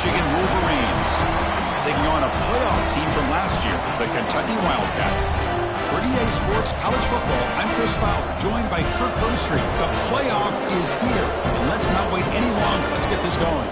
Michigan Wolverines, taking on a playoff team from last year, the Kentucky Wildcats. For EA Sports College Football, I'm Chris Fowler, joined by Kirk Herbstreit. The playoff is here, and let's not wait any longer. Let's get this going.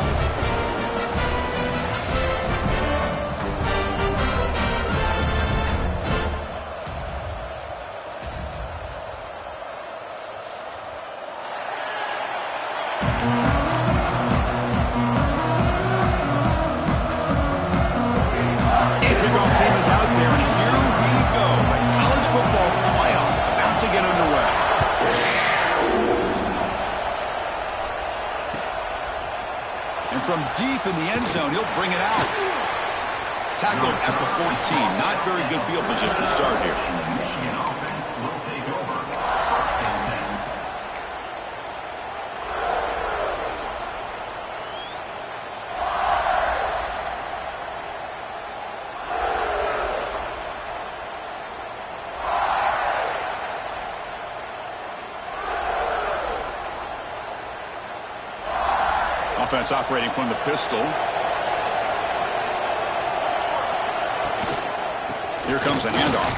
From deep in the end zone, he'll bring it out. Tackled at the 14. Not very good field position to start here. Michigan offense will take over. First and 10. Offense operating from the pistol. Here comes a handoff.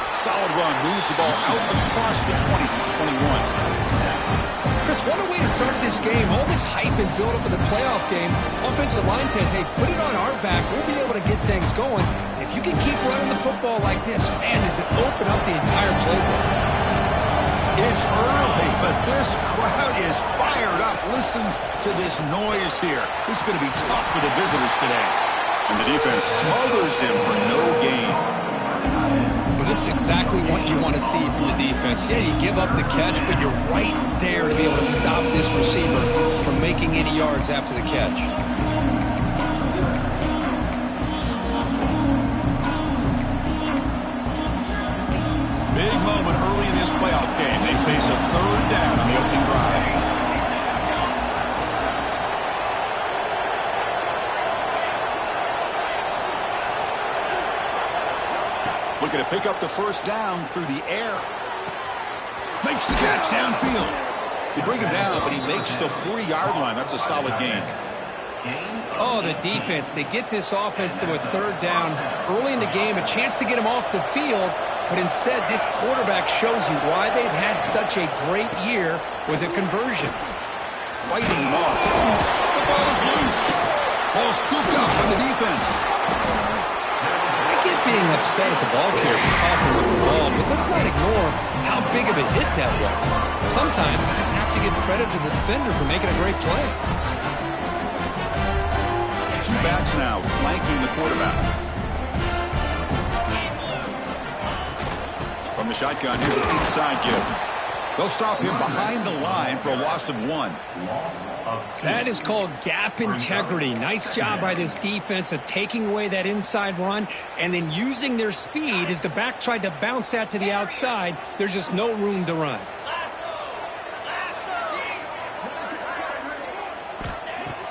Solid run. Moves the ball out across the 20 to 21. Chris, what a way to start this game. All this hype and build up for the playoff game. Offensive line says, hey, put it on our back. We'll be able to get things going. If you can keep running the football like this, man, does it open up the entire playbook. It's early, but this crowd is fired up. Listen to this noise here. This is going to be tough for the visitors today. And the defense smothers him for no gain. But this is exactly what you want to see from the defense. Yeah, you give up the catch, but you're right there to be able to stop this receiver from making any yards after the catch. Big moment early in this playoff game. They face a third down on the opening drive. Looking to pick up the first down through the air. Makes the catch downfield. They bring him down, but he makes the 40-yard line. That's a solid gain. Oh, the defense. They get this offense to a third down early in the game, a chance to get him off the field. But instead, this quarterback shows you why they've had such a great year with a conversion. Fighting him off. The ball is loose. Ball scooped up by the defense. I get being upset at the ball carrier for coughing with the ball, but let's not ignore how big of a hit that was. Sometimes you just have to give credit to the defender for making a great play. Two backs now flanking the quarterback. From the shotgun, here's an inside give. They'll stop him behind the line for a loss of 1. That is called gap integrity. Nice job by this defense of taking away that inside run and then using their speed as the back tried to bounce that to the outside. There's just no room to run.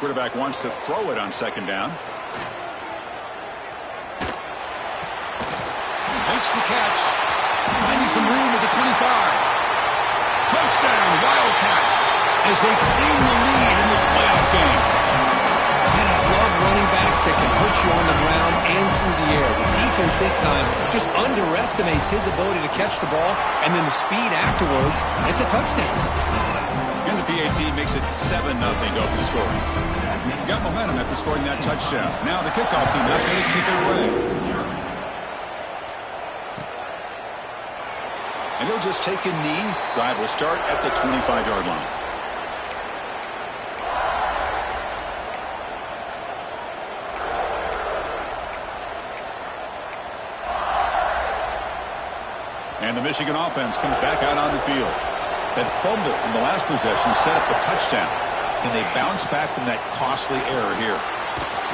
Quarterback wants to throw it on second down. Makes the catch. Finding some room at the 25. Touchdown, Wildcats, as they claim the lead in this playoff game. Man, I love running backs that can hurt you on the ground and through the air. The defense this time just underestimates his ability to catch the ball, and then the speed afterwards, it's a touchdown. And the PAT makes it 7-0 to open the scoring. Got momentum after scoring that touchdown. Now the kickoff team out there to kick it away. And he'll just take a knee. Drive will start at the 25-yard line. And the Michigan offense comes back out on the field. That fumble in the last possession set up a touchdown. Can they bounce back from that costly error here?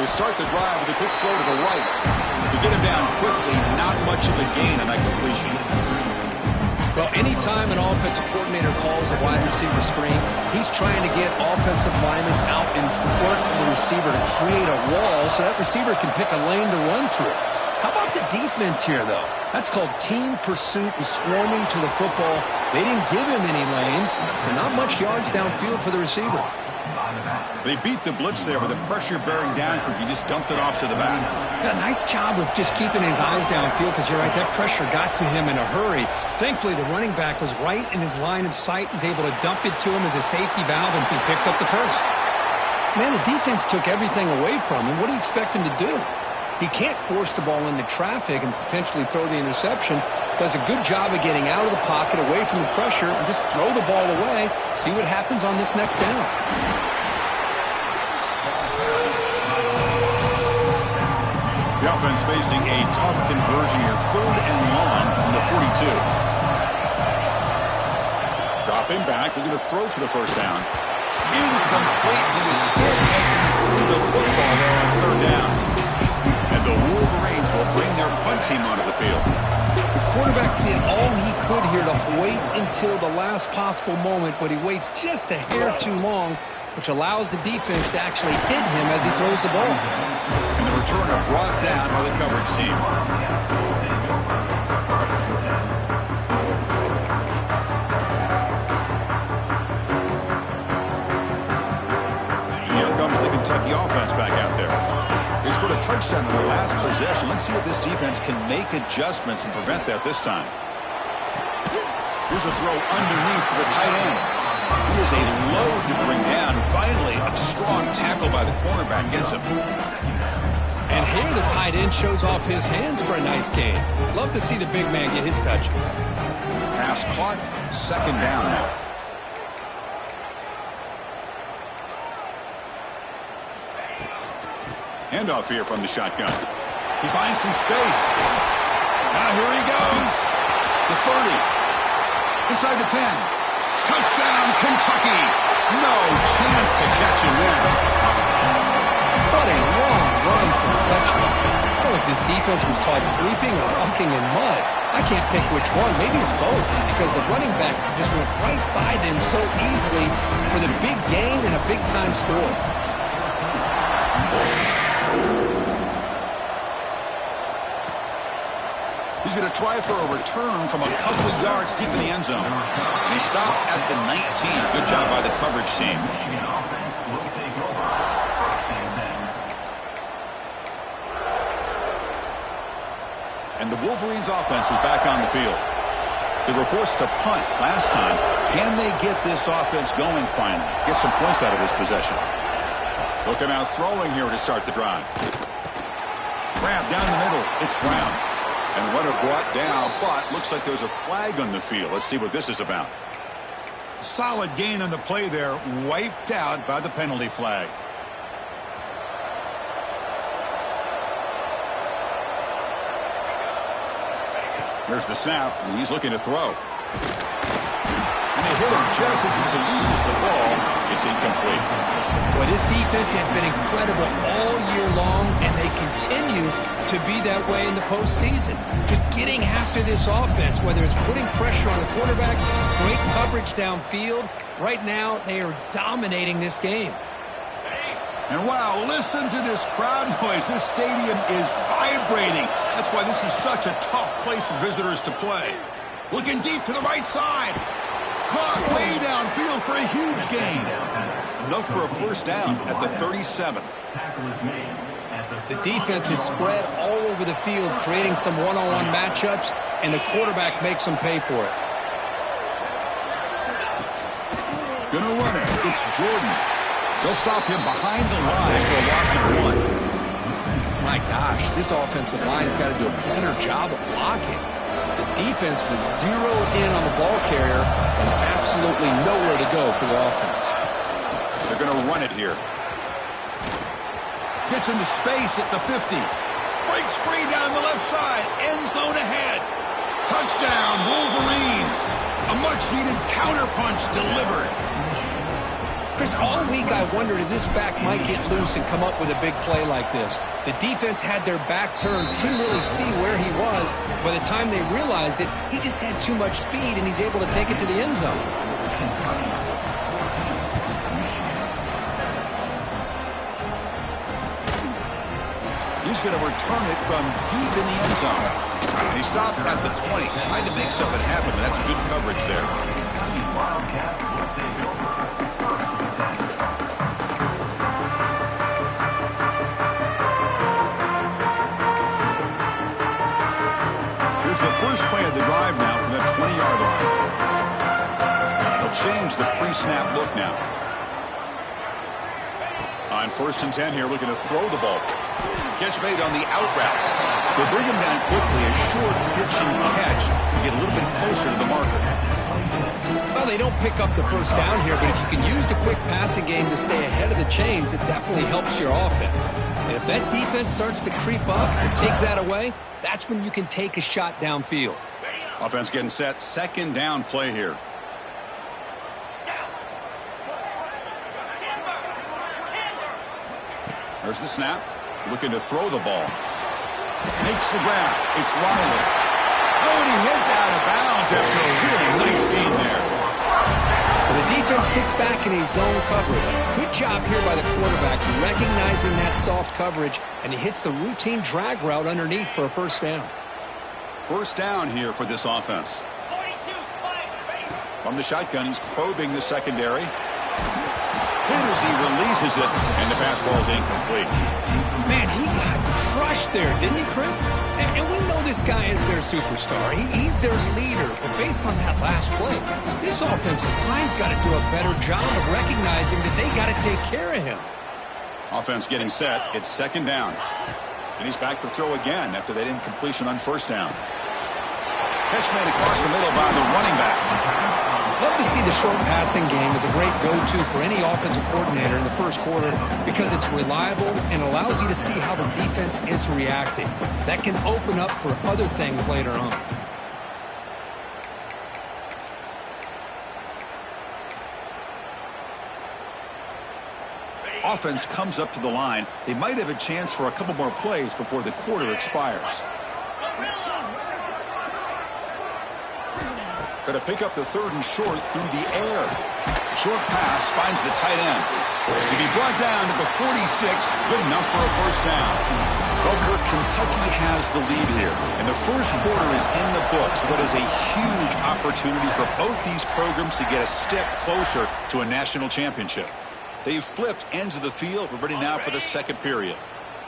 They start the drive with a quick throw to the right. To get him down quickly, not much of a gain on that completion. Well, anytime an offensive coordinator calls a wide receiver screen, he's trying to get offensive linemen out in front of the receiver to create a wall so that receiver can pick a lane to run through. How about the defense here, though? That's called team pursuit and swarming to the football. They didn't give him any lanes, so not much yards downfield for the receiver. They beat the blitz there with the pressure bearing down. He just dumped it off to the back. Yeah, nice job of just keeping his eyes downfield because you're right, that pressure got to him in a hurry. Thankfully, the running back was right in his line of sight. He's able to dump it to him as a safety valve, and he picked up the first. Man, the defense took everything away from him. What do you expect him to do? He can't force the ball into traffic and potentially throw the interception. Does a good job of getting out of the pocket, away from the pressure, and just throw the ball away. See what happens on this next down. The offense facing a tough conversion here. 3rd and long from the 42. Dropping back, looking to throw for the first down. Incomplete. He was hit as he threw the football there on 3rd down. And the Wolverines will bring their punt team onto the field. The quarterback did all he could here to wait until the last possible moment, but he waits just a hair too long, which allows the defense to actually hit him as he throws the ball. And the returner brought down by the coverage team. Here comes the Kentucky offense back out there. They scored a touchdown in their last possession. Let's see if this defense can make adjustments and prevent that this time. Here's a throw underneath to the tight end. He is a load to bring down. Finally, a strong tackle by the cornerback gets him. And here the tight end shows off his hands for a nice gain. Love to see the big man get his touches. Pass caught, 2nd down now. Handoff here from the shotgun. He finds some space. Now here he goes. The 30. Inside the 10. Touchdown, Kentucky. No chance to catch him there. What a long run for a touchdown. I don't know if this defense was caught sleeping or walking in mud. I can't pick which one. Maybe it's both, because the running back just went right by them so easily for the big gain and a big-time score. He's going to try for a return from a couple of yards deep in the end zone. And he stopped at the 19. Good job by the coverage team. And the Wolverines offense is back on the field. They were forced to punt last time. Can they get this offense going finally? Get some points out of this possession. Looking out throwing here to start the drive. Grab down the middle. It's Brown. And the runner brought down, but looks like there's a flag on the field. Let's see what this is about. Solid gain on the play there. Wiped out by the penalty flag. There's the snap, and he's looking to throw. And they hit him just as he releases the ball. It's incomplete. Well, this defense has been incredible all year long, and they continue to be that way in the postseason. Just getting after this offense, whether it's putting pressure on the quarterback, great coverage downfield. Right now, they are dominating this game. And wow, listen to this crowd noise. This stadium is vibrating. That's why this is such a tough place for visitors to play. Looking deep to the right side. Caught way downfield for a huge gain. Enough for a first down at the 37. The defense is spread all over the field, creating some one-on-one matchups, and the quarterback makes them pay for it. Gonna run it. It's Jordan. They'll stop him behind the line for a loss of 1. My gosh, this offensive line's got to do a better job of blocking. The defense was zeroed in on the ball carrier and absolutely nowhere to go for the offense. They're going to run it here. Gets into space at the 50. Breaks free down the left side. End zone ahead. Touchdown, Wolverines. A much-needed counterpunch delivered. Chris, all week I wondered if this back might get loose and come up with a big play like this. The defense had their back turned, couldn't really see where he was. By the time they realized it, he just had too much speed, and he's able to take it to the end zone. He's going to return it from deep in the end zone. And he stopped at the 20, trying to make something happen, but that's good coverage there. started the drive now from the 20-yard line. They'll change the pre-snap look now. On 1st and 10 here, looking to throw the ball. Catch made on the out route. They bring him down quickly, a short pitch and catch to get a little bit closer to the marker. Well, they don't pick up the first down here, but if you can use the quick passing game to stay ahead of the chains, it definitely helps your offense. And if that defense starts to creep up and take that away, that's when you can take a shot downfield. Offense getting set. 2nd down play here. There's the snap. Looking to throw the ball. Makes the grab. It's Riley. Oh, and he heads out of bounds after a really nice gain there. The defense sits back in a zone coverage. Good job here by the quarterback recognizing that soft coverage, and he hits the routine drag route underneath for a first down. First down here for this offense. From the shotgun, he's probing the secondary. Hit as he releases it, and the pass ball is incomplete. Man, he got crushed there, didn't he, Chris? And we know this guy is their superstar. He's their leader. But based on that last play, this offensive line's got to do a better job of recognizing that they got to take care of him. Offense getting set. It's 2nd down. And he's back to throw again after that incompletion on 1st down. Catch made across the middle by the running back. Love to see the short passing game as a great go-to for any offensive coordinator in the first quarter because it's reliable and allows you to see how the defense is reacting. That can open up for other things later on. Offense comes up to the line. They might have a chance for a couple more plays before the quarter expires. Going to pick up the 3rd and short through the air. Short pass finds the tight end. To be brought down to the 46, good enough for a first down. Well, Kirk, Kentucky has the lead here, and the first quarter is in the books. What is a huge opportunity for both these programs to get a step closer to a national championship. They've flipped ends of the field. We're ready now for the 2nd period.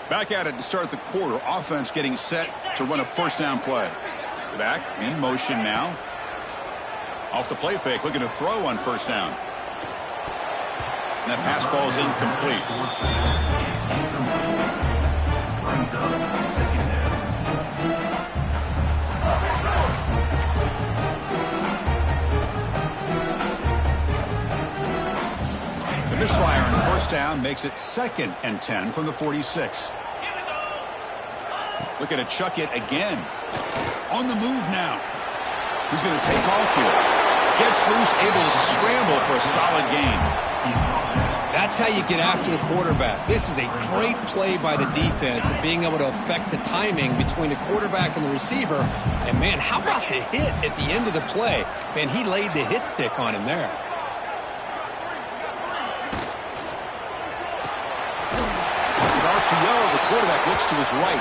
Back at it to start the quarter. Offense getting set to run a first down play. Back in motion now. Off the play fake, looking to throw on 1st down. And that pass ball is incomplete. The misfire on 1st down makes it 2nd and 10 from the 46. Looking to chuck it again. On the move now. Who's going to take off here? Gets loose, able to scramble for a solid gain. That's how you get after the quarterback. This is a great play by the defense and being able to affect the timing between the quarterback and the receiver. And, man, how about the hit at the end of the play? Man, he laid the hit stick on him there. Off an RPO, the quarterback looks to his right.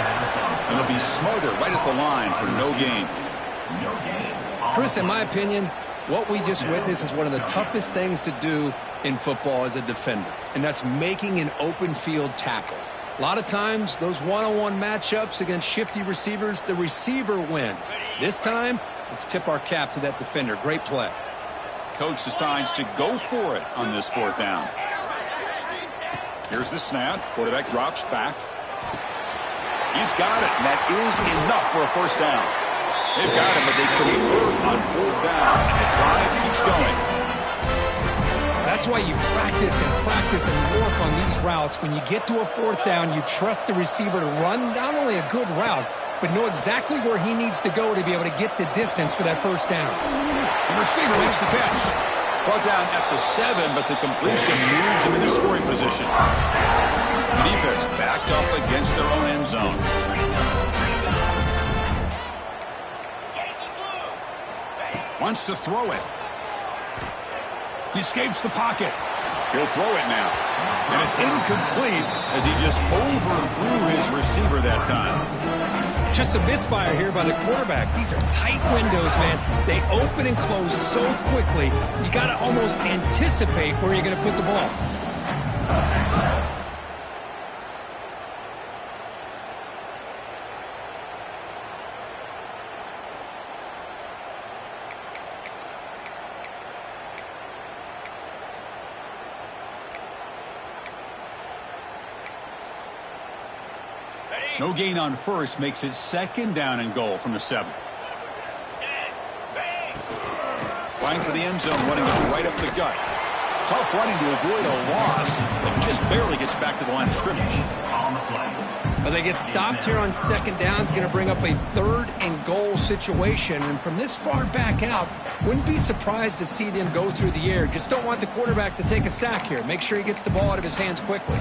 And he'll be smarter right at the line for no gain. Chris, in my opinion, what we just witnessed is one of the toughest things to do in football as a defender, and that's making an open field tackle. A lot of times, those one-on-one matchups against shifty receivers, the receiver wins. This time, let's tip our cap to that defender. Great play. Coach decides to go for it on this 4th down. Here's the snap. Quarterback drops back. He's got it, and that is enough for a first down. They've got him, but they convert on 4th down, and the drive keeps going. That's why you practice and work on these routes. When you get to a 4th down, you trust the receiver to run not only a good route, but know exactly where he needs to go to be able to get the distance for that first down. The receiver makes the catch. Brought down at the 7, but the completion moves him into scoring position. The defense backed up against their own end zone. Wants to throw it. He escapes the pocket. He'll throw it now. And it's incomplete as he just overthrew his receiver that time. Just a misfire here by the quarterback. These are tight windows, man. They open and close so quickly, you got to almost anticipate where you're going to put the ball. No gain on first makes it second down and goal from the 7. Flying for the end zone, running it right up the gut. Tough running to avoid a loss, but just barely gets back to the line of scrimmage. Well, they get stopped here on second down. It's going to bring up a 3rd and goal situation. And from this far back out, wouldn't be surprised to see them go through the air. Just don't want the quarterback to take a sack here. Make sure he gets the ball out of his hands quickly.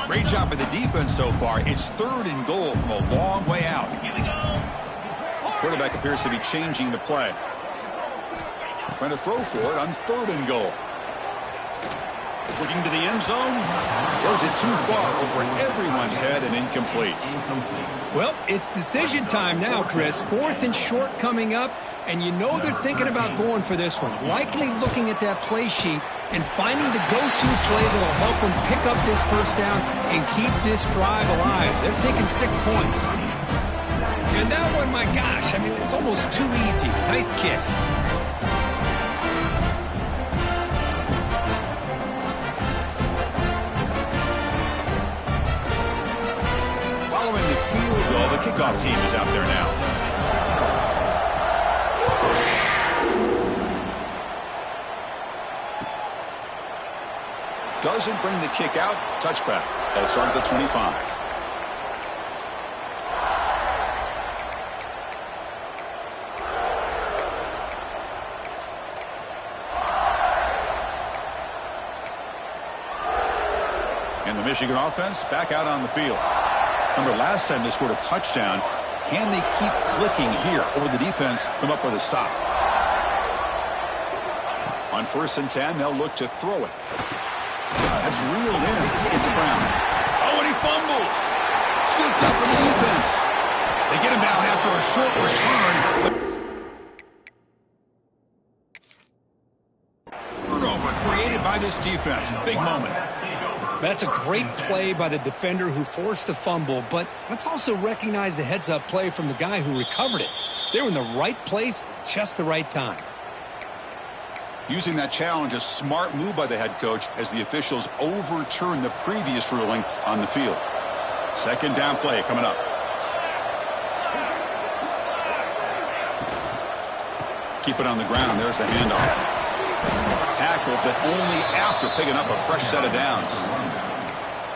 Great job by the defense so far. It's 3rd and goal from a long way out. Quarterback appears to be changing the play. Trying to throw for it on 3rd and goal. Looking to the end zone. Goes it too far over everyone's head and incomplete. Well, it's decision time now, Chris. 4th and short coming up, and you know they're thinking about going for this one. Likely looking at that play sheet and finding the go-to play that'll help them pick up this first down and keep this drive alive. They're thinking 6 points. And that one, my gosh, I mean, it's almost too easy. Nice kick. Following the field goal, the kickoff team is out there now. Doesn't bring the kick out. Touchback. That'll start at the 25. And the Michigan offense back out on the field. Remember, last time they scored a touchdown. Can they keep clicking here, or will the defense come up with a stop? On 1st and 10, they'll look to throw it. That's reeled in. It's Brown. Oh, and he fumbles. Scooped up with the defense. They get him down after a short return. Turnover created by this defense. Big moment. That's a great play by the defender who forced the fumble, but let's also recognize the heads-up play from the guy who recovered it. They were in the right place, just the right time. Using that challenge, a smart move by the head coach as the officials overturn the previous ruling on the field. 2nd down play coming up. Keep it on the ground. There's the handoff. Tackle, but only after picking up a fresh set of downs.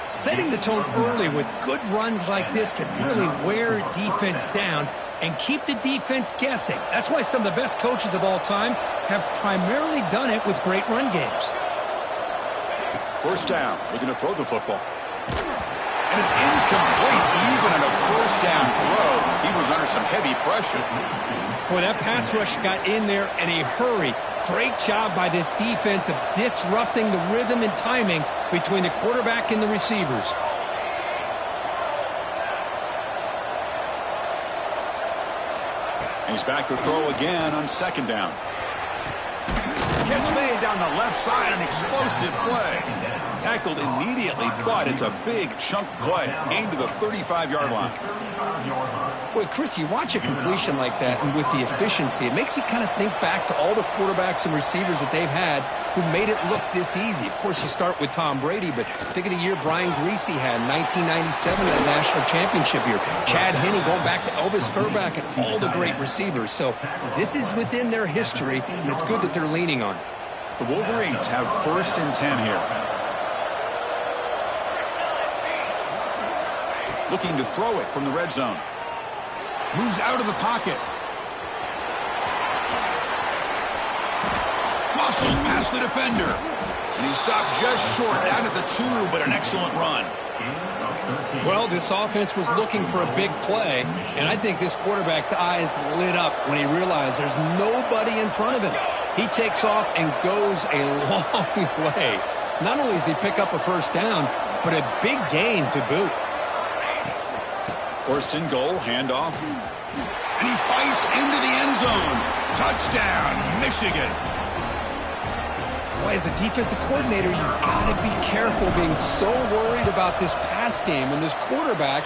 Setting the tone early with good runs like this can really wear defense down and keep the defense guessing. That's why some of the best coaches of all time have primarily done it with great run games. 1st down, looking to throw the football. And it's incomplete. Even on a 1st down throw, he was under some heavy pressure. Boy, that pass rush got in there in a hurry. Great job by this defense of disrupting the rhythm and timing between the quarterback and the receivers. He's back to throw again on 2nd down. Catch made down the left side, an explosive play. Tackled immediately, but it's a big chunk play. Aimed to the 35-yard line. Boy, Chris, you watch a completion like that, and with the efficiency, it makes you kind of think back to all the quarterbacks and receivers that they've had who made it look this easy. Of course, you start with Tom Brady, but think of the year Brian Griese had in 1997, that national championship year. Chad Henne going back to Elvis Grbac and all the great receivers. So this is within their history, and it's good that they're leaning on it. The Wolverines have 1st and 10 here. Looking to throw it from the red zone. Moves out of the pocket. Muscles past the defender. And he stopped just short, down at the 2, but an excellent run. Well, this offense was looking for a big play, and I think this quarterback's eyes lit up when he realized there's nobody in front of him. He takes off and goes a long way. Not only does he pick up a 1st down, but a big gain to boot. 1st and goal, handoff. And he fights into the end zone. Touchdown, Michigan. Boy, as a defensive coordinator, you've got to be careful being so worried about this pass game and this quarterback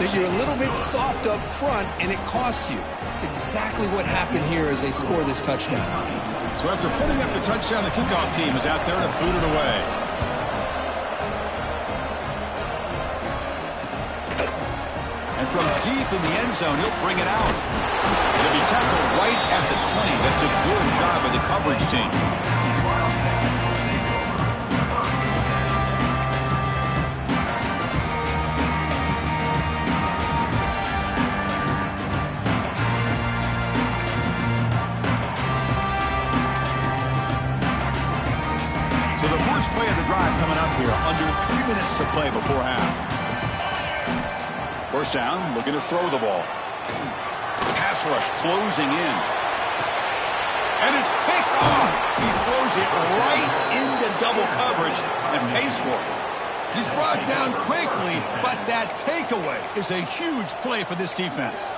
that you're a little bit soft up front and it costs you. It's exactly what happened here as they score this touchdown. So after putting up the touchdown, the kickoff team is out there to boot it away. from deep in the end zone. He'll bring it out. It'll be tackled right at the 20. That's a good job of the coverage team. So the first play of the drive coming up here. Under 3 minutes to play before half. First down, looking to throw the ball. Pass rush closing in. And it's picked off. He throws it right into double coverage and pays for it. He's brought down quickly, but that takeaway is a huge play for this defense.